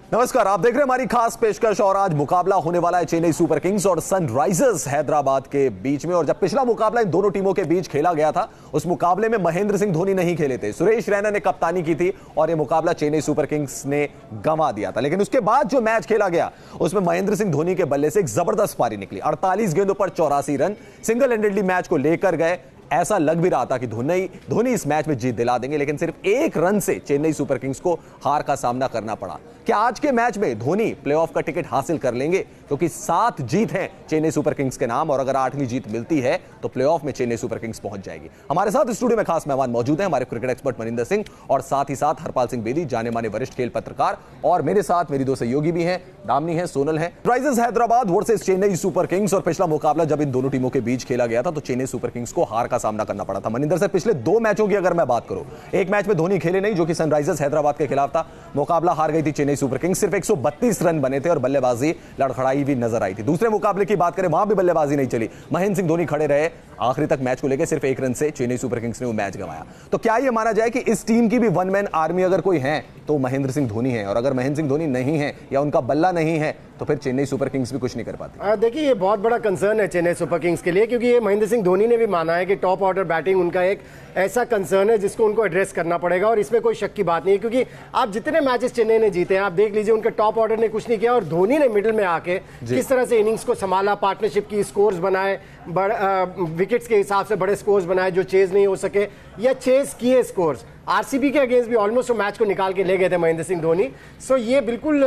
नमस्कार, आप देख रहे हैं हमारी खास पेशकश और आज मुकाबला होने वाला है चेन्नई सुपर किंग्स और सनराइजर्स हैदराबाद के बीच में। और जब पिछला मुकाबला इन दोनों टीमों के बीच खेला गया था, उस मुकाबले में महेंद्र सिंह धोनी नहीं खेले थे, सुरेश रैना ने कप्तानी की थी और यह मुकाबला चेन्नई सुपर किंग्स ने गंवा दिया था। लेकिन उसके बाद जो मैच खेला गया उसमें महेंद्र सिंह धोनी के बल्ले से एक जबरदस्त पारी निकली। 48 गेंदों पर 84 रन, सिंगल हैंडेडली मैच को लेकर गए। ऐसा लग भी रहा था कि धोनी इस मैच में जीत दिला देंगे, लेकिन सिर्फ एक रन से चेन्नई सुपर किंग्स को हार का सामना करना पड़ा। क्या आज के मैच में धोनी प्लेऑफ का टिकट हासिल कर लेंगे? क्योंकि 7 जीत हैं चेन्नई सुपर किंग्स के नाम और अगर 8वीं जीत मिलती है तो प्लेऑफ में चेन्नई सुपर किंग्स पहुंच जाएगी। हमारे साथ स्टूडियो में खास मेहमान मौजूद हैं, हमारे क्रिकेट एक्सपर्ट मनिंदर सिंह और साथ ही साथ हरपाल सिंह बेदी, जाने माने वरिष्ठ खेल पत्रकार, और मेरे साथ मेरी दो सहयोगी भी हैं, दामनी है, सोनल है। Sunrisers Hyderabad versus Chennai super Kings, और पिछला मुकाबला जब इन दोनों टीमों के बीच खेला गया था तो चेन्नई सुपर किंग्स को हार का सामना करना पड़ा था। मनिंदर सर, पिछले 2 मैचों की अगर मैं बात करूं, एक मैच में धोनी खेले नहीं जो कि सनराइजर्स हैदराबाद के खिलाफ था, मुकाबला हार गई थी चेन्नई सुपर किंग्स। सिर्फ 132 रन बने थे और बल्लेबाजी लड़खड़ाई भी नजर आई थी। दूसरे मुकाबले की बात करें, वहां भी बल्लेबाजी नहीं चली, महेंद्र सिंह धोनी खड़े रहे आखिरी तक मैच को लेकर, सिर्फ 1 रन से चेन्नई सुपर किंग्स ने वो मैच गंवाया। तो क्या यह माना जाए कि इस टीम की भी वन मैन आर्मी अगर कोई है तो महेंद्र सिंह धोनी है, और अगर महेंद्र सिंह धोनी नहीं है या उनका बल्ला नहीं है तो फिर चेन्नई सुपर किंग्स भी कुछ नहीं कर पाती? देखिए, ये बहुत बड़ा कंसर्न है चेन्नई सुपर किंग्स के लिए, क्योंकि ये महेंद्र सिंह धोनी ने भी माना है कि टॉप ऑर्डर बैटिंग उनका एक ऐसा कंसर्न है जिसको उनको एड्रेस करना पड़ेगा, और इसमें कोई शक की बात नहीं है। क्योंकि आप जितने मैचेस चेन्नई ने जीते हैं, आप देख लीजिए, उनके टॉप ऑर्डर ने कुछ नहीं किया और धोनी ने मिडिल में आके किस तरह से इनिंग्स को संभाला, पार्टनरशिप की, स्कोर्स बनाए, विकेट्स के हिसाब से बड़े स्कोर्स बनाए जो चेज नहीं हो सके या चेज किए स्कोर्स। आरसीबी के अगेंस्ट भी ऑलमोस्ट मैच को निकाल के ले गए थे महेंद्र सिंह धोनी। सो ये बिल्कुल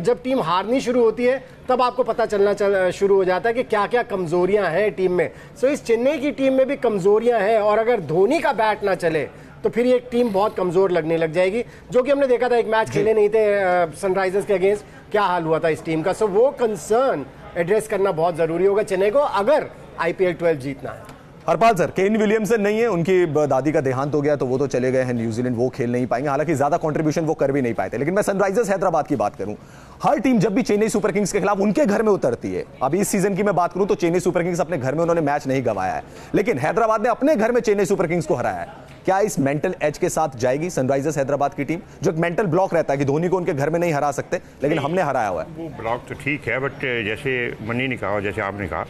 जब टीम हारनी शुरू होती है तब आपको पता चलना शुरू हो जाता है कि क्या क्या कमजोरियां हैं टीम में। सो इस चेन्नई की टीम में भी कमजोरियां हैं, और अगर धोनी का बैट ना चले तो फिर ये टीम बहुत कमजोर लगने लग जाएगी, जो कि हमने देखा था। एक मैच खेले नहीं थे सनराइजर्स के अगेंस्ट, क्या हाल हुआ था इस टीम का। सो वो कंसर्न एड्रेस करना बहुत जरूरी होगा चेन्नई को अगर IPL 12 जीतना है। हरपाल सर, केन विलियमसन नहीं है, उनकी दादी का देहांत हो गया तो वो तो चले गए हैं न्यूजीलैंड, वो खेल नहीं पाएंगे, हालांकि ज्यादा कंट्रीब्यूशन वो कर भी नहीं पाए थे। लेकिन मैं सनराइजर्स हैदराबाद की बात करूं, हर टीम जब भी चेन्नई सुपर किंग्स के खिलाफ उनके घर में उतरती है, अभी इस सीजन की मैं बात करूं तो चेन्नई सुपर किंग्स अपने घर में उन्होंने मैच नहीं गंवाया है, लेकिन हैदराबाद ने अपने घर में चेन्नई सुपर किंग्स को हराया है। क्या इस मेंटल एज के साथ जाएगी सनराइजर्स हैदराबाद की टीम? जो एक मेंटल ब्लॉक रहता है कि धोनी को उनके घर में नहीं हरा सकते, लेकिन हमने हराया हुआ है। वो ब्लॉक तो ठीक है, बट जैसे मनी ने कहा, जैसे आपने कहा,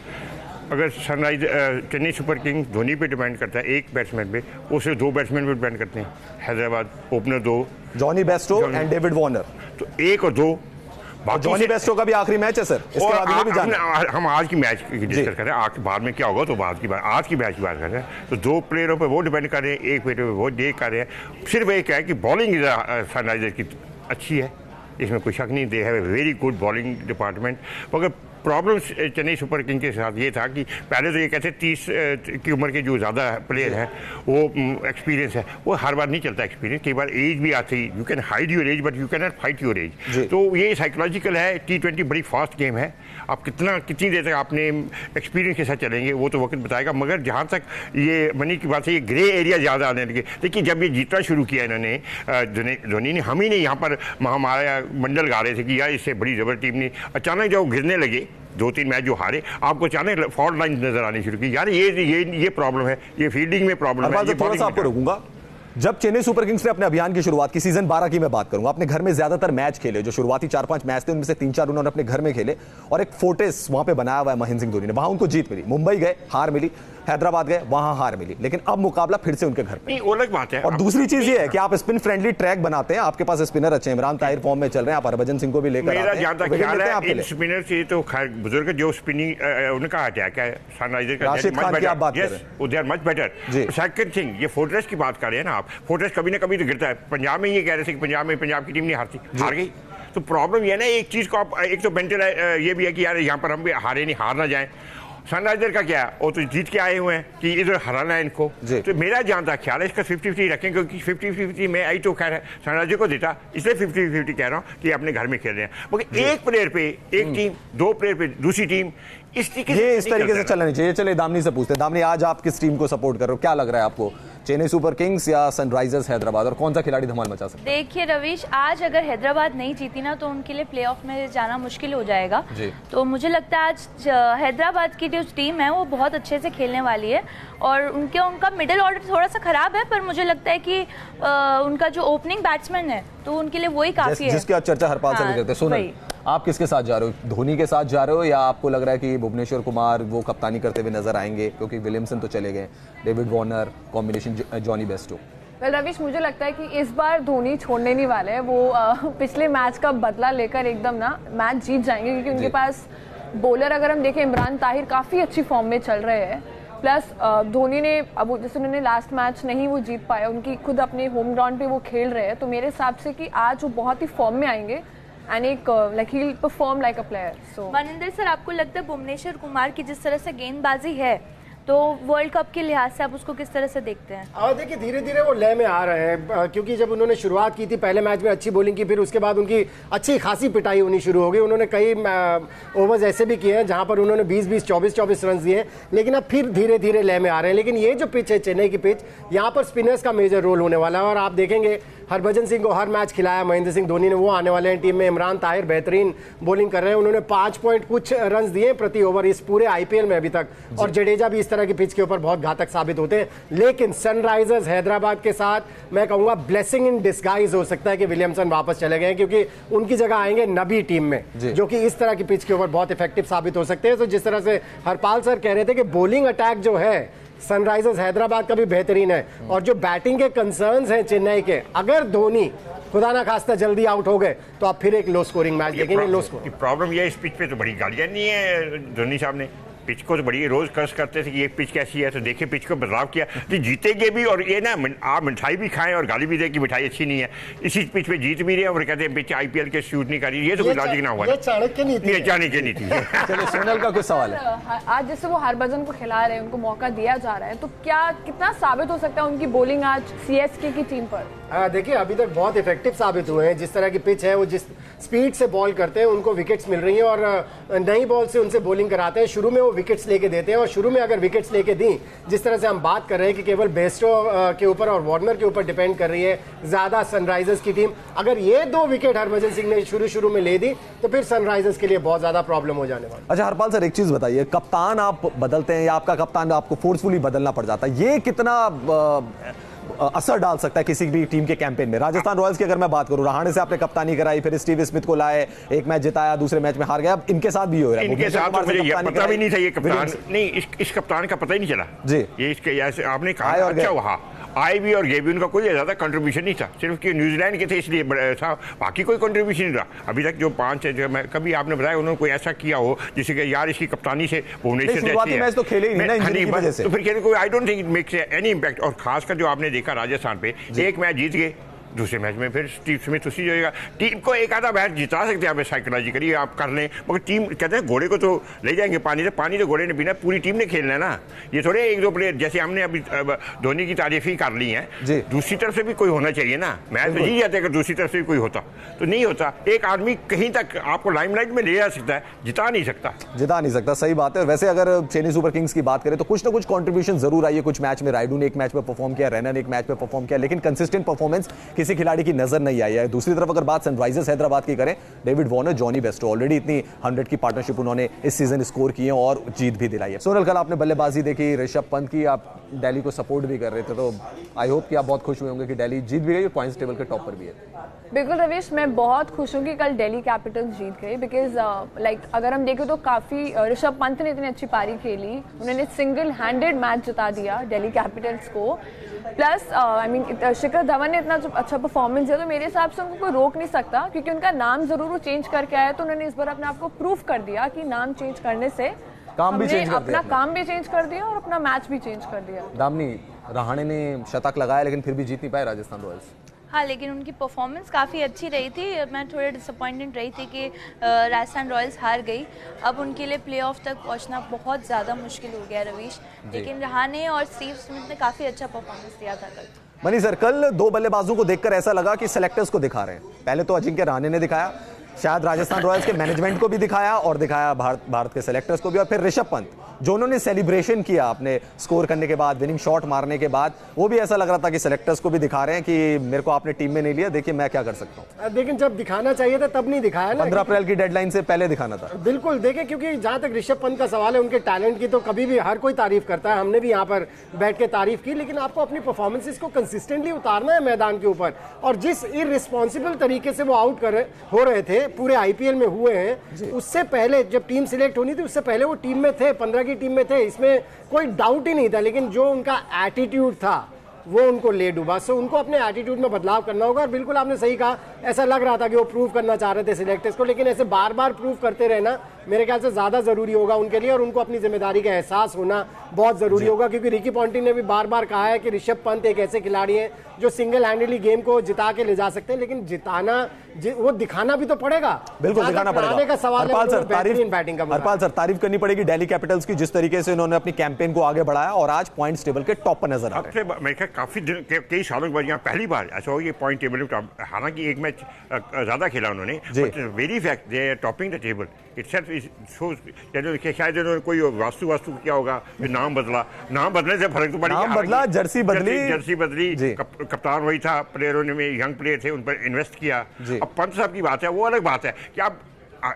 अगर चेन्नई सुपर किंग्स धोनी पे डिपेंड करता है, एक बैट्समैन पे, उसे 2 बैट्समैन पे डिपेंड करते हैं। Hyderabad opener 2, Jonny Bairstow and David Warner, तो 1 और 2। जॉनी बेस्टो का भी आखिरी मैच है सर, इसके बाद भी जाना। हम आज की मैच की डिस्कस कर रहे हैं, बाद में क्या होगा तो बाद की बात, आज की मैच की बात कर रहे हैं। तो 2 प्लेयरों पे वो डिपेंड कर रहे हैं, एक प्लेयर पे वो देख कर रहे हैं। सिर्फ एक है कि बॉलिंग सनराइजर्स की अच्छी है, इसमें कोई शक नहीं, they have a very good bowling department. मगर प्रॉब्लम चेन्नई सुपर किंग्स के साथ ये था कि पहले तो ये कहते 30 की उम्र के जो ज़्यादा प्लेयर हैं, वो एक्सपीरियंस है, वो हर बार नहीं चलता एक्सपीरियंस, कई बार एज भी आती, you can hide your age but you can not fight your age. तो ये साइकोलॉजिकल है। T20 बड़ी फास्ट गेम है, आप कितनी देर तक आपने एक्सपीरियंस के साथ चलेंगे वो तो वक्त बताएगा। मगर जहाँ तक ये मनी की बात है, ये ग्रे एरिया ज़्यादा आने लगे। देखिए, जब ये जीतना शुरू किया इन्होंने, धोनी ने, हम ही नहीं यहाँ पर हमारा मंडल गा रहे थे कि यार इससे बड़ी जबर टीम नहीं, अचानक जब गिरने लगे 2-3 मैच जो हारे, आपको अचानक फॉल्ट लाइन नजर आनी शुरू की। यार ये प्रॉब्लम है, ये फील्डिंग में प्रॉब्लम है। थोड़ा सा आपको रोकूंगा, जब चेन्नई सुपर किंग्स ने अपने अभियान की शुरुआत की, सीजन 12 की मैं बात करूंगा, अपने घर में ज्यादातर मैच खेले, जो शुरुआती 4-5 मैच थे उनमें से 3-4 उन्होंने अपने घर में खेले, और एक फोर्ट्रेस वहां पे बनाया हुआ है महेंद्र सिंह धोनी ने, वहां उनको जीत मिली। मुंबई गए, हार मिली, हैदराबाद गए, वहां हार मिली, लेकिन अब मुकाबला फिर से उनके घर पे। वो अलग बात है। और दूसरी चीज ये है कि आप स्पिन फ्रेंडली ट्रैक बनाते हैं, आपके पास स्पिनर अच्छे, इमरान ताहिर फॉर्म में चल रहे हैं, आप हरभजन सिंह को भी लेकर मेरा जहां तक ख्याल है, इन स्पिनर से तो खैर बुजुर्ग जो स्पिनिंग उनका अटैक है सनराइजर का, राशिद खान की आप बात कर रहे हैं, they are much better. Second thing, ये फोर्ट्रेस की बात कर रहे हैं ना आप, फोर्ट्रेस कभी ना कभी तो गिरता है। पंजाब में ये कह रहे थे कि पंजाब की टीम नहीं हारती, हार गई। तो प्रॉब्लम ये ना, एक चीज को आप, एक तो मेंटल ये भी है कि यार यहाँ पर हम भी हारे नहीं, हार ना जाए। सनराइजर का क्या है, वो तो जीत के आए हुए हैं कि इधर हराना है इनको। तो मेरा जहाँ तक ख्याल है, इसका 50-50 रखें, क्योंकि 50-50 में आई तो खैर है सनराइजर को देता, इसलिए 50-50 कह रहा हूँ कि अपने घर में खेल रहे हैं। मगर एक प्लेयर पे एक टीम, 2 प्लेयर पे दूसरी टीम, इस तरीके से चलना नहीं चाहिए। चले दामनी से पूछते हैं, दामनी आज आप किस टीम को सपोर्ट कर रहे हो? क्या लग रहा है आपको चेन्नई सुपर किंग्स या सनराइजर्स हैदराबाद, और कौन सा खिलाड़ी धमाल मचा सकता है? देखिए रवीश, आज अगर हैदराबाद नहीं जीती ना तो उनके लिए प्लेऑफ में जाना मुश्किल हो जाएगा जी। तो मुझे लगता है आज हैदराबाद की जो टीम है वो बहुत अच्छे से खेलने वाली है और उनका मिडिल ऑर्डर थोड़ा सा खराब है, पर मुझे लगता है कि उनका जो ओपनिंग बैट्समैन है तो उनके लिए वही काफी है, जिसकी आज चर्चा हरपाल से भी करते हैं। सोनल, आप किसके साथ जा रहे हो? धोनी के साथ जा रहे हो या आपको लग रहा है कि भुवनेश्वर कुमार वो कप्तानी करते हुए नजर आएंगे, क्योंकि विलियमसन तो चले गए, David Warner combination Jonny Bairstow? Well Ravish, मुझे लगता है कि इस बार धोनी छोड़ने नहीं वाले हैं। वो पिछले मैच का बदला लेकर एकदम ना मैच जीत जाएंगे, क्योंकि उनके पास बॉलर अगर हम देखें, इमरान ताहिर काफ़ी अच्छी फॉर्म में चल रहे हैं। प्लस धोनी ने अब जैसे उन्होंने लास्ट मैच नहीं वो जीत पाया, उनकी खुद अपने होम ग्राउंड पे वो खेल रहे हैं, तो मेरे हिसाब से कि आज वो बहुत ही फॉर्म में आएंगे एंड एक like he will perform like a player. So Maninder sir, आपको लगता है भुवनेश्वर कुमार की जिस तरह से गेंदबाजी है तो वर्ल्ड कप के लिहाज से आप उसको किस तरह से देखते हैं? देखिए धीरे धीरे वो लय में आ रहे हैं, क्योंकि जब उन्होंने शुरुआत की थी पहले मैच में अच्छी बॉलिंग की, फिर उसके बाद उनकी अच्छी खासी पिटाई होनी शुरू हो गई। उन्होंने कई ओवर्स ऐसे भी किए हैं जहां पर उन्होंने 20-20 24-24 रन दिए, लेकिन अब फिर धीरे धीरे लय में आ रहे हैं। लेकिन ये जो पिच है चेन्नई की पिच, यहाँ पर स्पिनर्स का मेजर रोल होने वाला है और आप देखेंगे हरभजन सिंह को हर मैच खिलाया महेंद्र सिंह धोनी ने, वो आने वाले हैं टीम में। इमरान ताहिर बेहतरीन बॉलिंग कर रहे हैं, उन्होंने 5 पॉइंट कुछ रन दिए प्रति ओवर इस पूरे आईपीएल में अभी तक, और जडेजा भी इस तरह की पिच के ऊपर बहुत घातक साबित होते हैं। लेकिन सनराइजर्स हैदराबाद के साथ मैं कहूंगा ब्लेसिंग इन डिस्गाइज हो सकता है कि विलियमसन वापस चले गए, क्योंकि उनकी जगह आएंगे नबी टीम में, जो कि इस तरह की पिच के ऊपर बहुत इफेक्टिव साबित हो सकते हैं। तो जिस तरह से हरपाल सर कह रहे थे कि बॉलिंग अटैक जो है सनराइजर्स हैदराबाद का भी बेहतरीन है, और जो बैटिंग के कंसर्न्स हैं चेन्नई के, अगर धोनी खुदा ना खास्ता जल्दी आउट हो गए तो आप फिर एक लो स्कोरिंग मैच देखेंगे। लो स्कोर प्रॉब्लम ये इस पिच पे तो बड़ी गालियां नहीं है धोनी साहब ने, पिच को तो बड़ी रोज कर्ज करते थे कि ये पिच कैसी है, तो देखिए पिच को बदलाव किया तो जीतेंगे भी, और ये ना आप मिठाई भी खाएं और गाली भी दे कि मिठाई अच्छी नहीं है, इसी पिच पे जीत भी रहे हैं और कहते हैं पिच आईपीएल के शूट नहीं कर रही। ये तो कोई लॉजिक ना हुआ, चाणक्य नीति है। चाणक्य नीति। चलिए सोनल का कुछ सवाल है। आज जैसे वो हरभजन को खिला रहे हैं, उनको मौका दिया जा रहा है, तो क्या कितना साबित हो सकता है उनकी बॉलिंग आज सीएसके की टीम पर? देखिए अभी तक बहुत इफेक्टिव साबित हुए हैं। जिस तरह की पिच है, वो जिस स्पीड से बॉल करते हैं उनको विकेट्स मिल रही हैं, और नई बॉल से उनसे बॉलिंग कराते हैं। शुरू में वो विकेट्स लेके देते हैं, और शुरू में अगर विकेट्स लेके दी, जिस तरह से हम बात कर रहे हैं कि केवल बेस्टो के ऊपर और वार्नर के ऊपर डिपेंड कर रही है ज्यादा सनराइजर्स की टीम, अगर ये 2 विकेट हरभजन सिंह ने शुरू में ले दी तो फिर सनराइजर्स के लिए बहुत ज्यादा प्रॉब्लम हो जाने वाली। अच्छा हरपाल सर, एक चीज बताइए, कप्तान आप बदलते हैं या आपका कप्तान आपको फोर्सफुली बदलना पड़ जाता है, ये कितना असर डाल सकता है किसी भी टीम के कैंपेन में? राजस्थान रॉयल्स की अगर मैं बात करूं, रहाणे से आपने कप्तानी कराई, फिर स्टीव स्मिथ को लाए, एक मैच जिताया, दूसरे मैच में हार गया, अब इनके साथ भी हो रहा है। इनके साथ तो मुझे ये पता भी नहीं था, ये कप्तान नहीं, इस कप्तान का पता ही नहीं चला जी। ये इसके आपने कहा अच्छा वहाँ आए भी और गए भी, उनका कोई ज्यादा कंट्रीब्यूशन नहीं था, सिर्फ कि न्यूजीलैंड के थे इसलिए था, बाकी कोई कंट्रीब्यूशन नहीं रहा अभी तक। जो 5 है, मैं कभी आपने बताया उन्होंने कोई ऐसा किया हो जिससे कि यार इसकी कप्तानी से भुवनेश्वर मैच तो खेले ही नहीं ना, तो फिर कहते कोई I don't think it makes any impact. और खासकर जो आपने देखा राजस्थान पे, एक मैच जीत गए, दूसरे मैच में फिर स्टीव स्मिथ उसी जगह, टीम को एक आधा मैच जिता सकते हैं आप, साइकोलॉजिकली आप कर लें, मगर टीम कहते हैं घोड़े को तो ले जाएंगे पानी से, पानी तो घोड़े ने पीना, पूरी टीम ने खेलना है ना। ये थोड़े 1-2 प्लेयर, जैसे हमने अभी धोनी की तारीफ ही कर ली है, दूसरी तरफ से भी कोई होना चाहिए ना। मैच तो जीत जाते अगर दूसरी तरफ से भी कोई होता, तो नहीं होता। एक आदमी कहीं तक आपको लाइमलाइट में ले जा सकता है, जिता नहीं सकता। सही बात है। वैसे अगर चेन्नई सुपर किंग्स की बात करें तो कुछ ना कुछ कंट्रीब्यूशन जरूर आई है। कुछ मैच में रायडू ने एक मैच में परफॉर्म किया, रैना ने एक मैच में परफॉर्म किया, लेकिन कंसिस्टेंट परफॉर्मेंस किसी खिलाड़ी की नजर नहीं आई है। दूसरी तरफ अगर बात सनराइजर्स हैदराबाद की करें, David Warner, Jonny Bairstow, already इतनी 100 की पार्टनरशिप उन्होंने इस सीजन स्कोर की है और जीत भी दिलाई है। सोनल, कल आपने बल्लेबाजी देखी, ऋषभ पंत की, आप दिल्ली को सपोर्ट भी कर रहे थे, तो आई होप कि आप बहुत खुश हुए होंगे कि दिल्ली जीत भी गई और पॉइंट्स टेबल के टॉप पर भी है। बिल्कुल रवीश, मैं बहुत खुश हूँ कि कल दिल्ली कैपिटल्स जीत गई, बिकॉज अगर हम देखें तो काफ़ी ऋषभ पंत ने इतनी अच्छी पारी खेली, उन्होंने सिंगल हैंडेड मैच जिता दिया दिल्ली कैपिटल्स को। प्लस शिखर धवन ने इतना अच्छा परफॉर्मेंस दिया, तो मेरे हिसाब से उनको कोई रोक नहीं सकता, क्योंकि उनका नाम जरूर वो चेंज करके आया, तो उन्होंने इस बार अपने आप को प्रूव कर दिया कि नाम चेंज करने से काम भी चेंज कर दिया, अपना काम भी चेंज कर दिया और अपना मैच भी चेंज कर दिया। दामनी, रहाणे ने शतक लगाया लेकिन फिर भी जीत नहीं पाए राजस्थान रॉयल्स। हाँ, लेकिन उनकी परफॉर्मेंस काफ़ी अच्छी रही थी। मैं थोड़े डिसअपॉइंटेड रही थी कि राजस्थान रॉयल्स हार गई। अब उनके लिए प्लेऑफ तक पहुंचना बहुत ज़्यादा मुश्किल हो गया रवीश, लेकिन रहाणे और स्टीव स्मिथ ने काफ़ी अच्छा परफॉर्मेंस दिया था कल। मनी सर, कल 2 बल्लेबाजों को देखकर ऐसा लगा कि सेलेक्टर्स को दिखा रहे हैं। पहले तो अजिंक्य रहाणे ने दिखाया, शायद राजस्थान रॉयल्स के मैनेजमेंट को भी दिखाया और दिखाया भारत के सेलेक्टर्स को भी, और फिर ऋषभ पंत जो उन्होंने सेलिब्रेशन किया अपने स्कोर करने के बाद, विनिंग शॉट मारने के बाद, वो भी ऐसा लग रहा था कि सेलेक्टर्स को भी दिखा रहे हैं कि मेरे को आपने टीम में नहीं लिया, देखिए मैं क्या कर सकता हूँ। लेकिन जब दिखाना चाहिए था तब नहीं दिखाया ना। 15 अप्रैल की डेडलाइन से पहले दिखाना था। बिल्कुल, देखिए क्योंकि जहां तक ऋषभ पंत का सवाल है, उनके टैलेंट की तो कभी भी हर कोई तारीफ करता है, हमने भी यहाँ पर बैठ के तारीफ की, लेकिन आपको अपनी परफॉर्मेंसेस को कंसिस्टेंटली उतारना है मैदान के ऊपर। और जिस इररिस्पॉन्सिबल तरीके से वो आउट हो रहे थे, पूरे आईपीएल में हुए हैं, उससे पहले जब टीम सिलेक्ट होनी थी उससे पहले वो टीम में थे, 15 की टीम में थे, इसमें कोई डाउट ही नहीं था। लेकिन जो उनका एटीट्यूड था वो उनको ले डूबा। सो उनको अपने एटीट्यूड में बदलाव करना होगा। और बिल्कुल आपने सही कहा, ऐसा लग रहा था कि वो प्रूव करना चाह रहे थे सिलेक्टर्स को, लेकिन ऐसे बार बार प्रूव करते रहना मेरे ख्याल से ज्यादा जरूरी होगा उनके लिए, और उनको अपनी जिम्मेदारी का एहसास होना बहुत जरूरी होगा। क्योंकि रिकी पॉन्टिंग ने भी बार बार कहा है कि ऋषभ पंत एक ऐसे खिलाड़ी हैं जो सिंगल हैंडली गेम को जिता के ले जा सकते हैं, लेकिन जिताना वो दिखाना भी तो पड़ेगा। बिल्कुल दिखाना पड़ेगा। का सवाल हरपाल सर, तारीफ करनी पड़ेगी दिल्ली कैपिटल्स की, जिस तरीके से उन्होंने अपनी कैंपेन को आगे बढ़ाया और आज पॉइंट्स टेबल के टॉप पर नजर आ रहे हैं। मैं काफी कई सालों के बाद यहाँ पहली बार ऐसा हो, ये पॉइंट टेबल में टॉप, हालांकि एक मैच ज्यादा खेला उन्होंने, but very fact they are topping the table itself is so. शायद उन्होंने कोई वास्तु क्या होगा, फिर नाम बदलने से फर्क तो पड़ेगा। नाम बदला, जर्सी बदली, कप्तान वही था, प्लेयरों ने यंग प्लेयर थे, उन पर इन्वेस्ट किया। अब पंत साहब की बात है, वो अलग बात है कि आप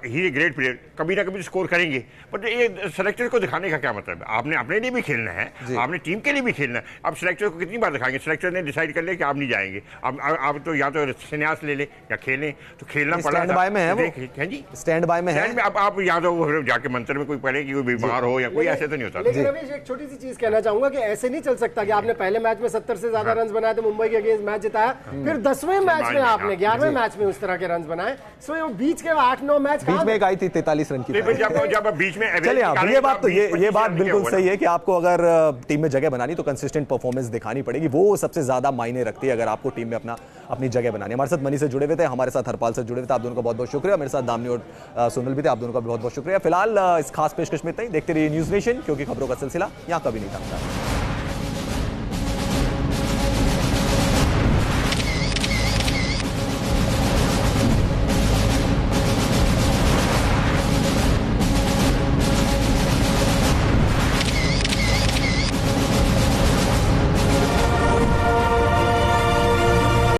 ही ए ग्रेट प्लेयर, कभी ना कभी स्कोर करेंगे, बट ये सिलेक्टर को दिखाने का क्या मतलब है? आपने अपने लिए भी खेलना है, आपने टीम के लिए भी खेलना है। अब सिलेक्टर को कितनी बार दिखाएंगे? सिलेक्टर ने डिसाइड कर लिया कि आप नहीं जाएंगे, अब तो या तो संन्यास ले ले या खेलें, तो खेलना पड़ा। स्टैंड बाय में है वो, स्टैंड बाय में है। अब आप या तो जाके मंत्र में कोई पढ़े कि कोई बीमार हो या कोई, ऐसे तो नहीं होता। लेकिन रमेश, एक छोटी सी चीज कहना चाहूंगा कि ऐसे नहीं चल सकता कि आपने पहले मैच में 70 से ज्यादा रन बनाए थे, मुंबई के अगेंस्ट मैच जिताया, फिर 10वें मैच में आपने 11वें मैच में उस तरह के रन बनाए। सो बीच के 8-9 मैच बीच में एक आई थी 43 रन की। जब बीच में चलिए ये बात तो ये बात बिल्कुल सही है कि आपको अगर टीम में जगह बनानी तो कंसिस्टेंट परफॉर्मेंस दिखानी पड़ेगी, वो सबसे ज्यादा मायने रखती है अगर आपको टीम में अपनी जगह बनानी है। हमारे साथ मनी से जुड़े हुए थे, हमारे साथ हरपाल से जुड़े हुए थे, आप दोनों का बहुत बहुत शुक्रिया। मेरे साथ दामनी और सुनील भी थे, आप दोनों का बहुत बहुत शुक्रिया। फिलहाल इस खास पेशकश में इतना ही। देखते रहिए न्यूज़ नेशन, क्योंकि खबरों का सिलसिला यहाँ कभी नहीं थमता।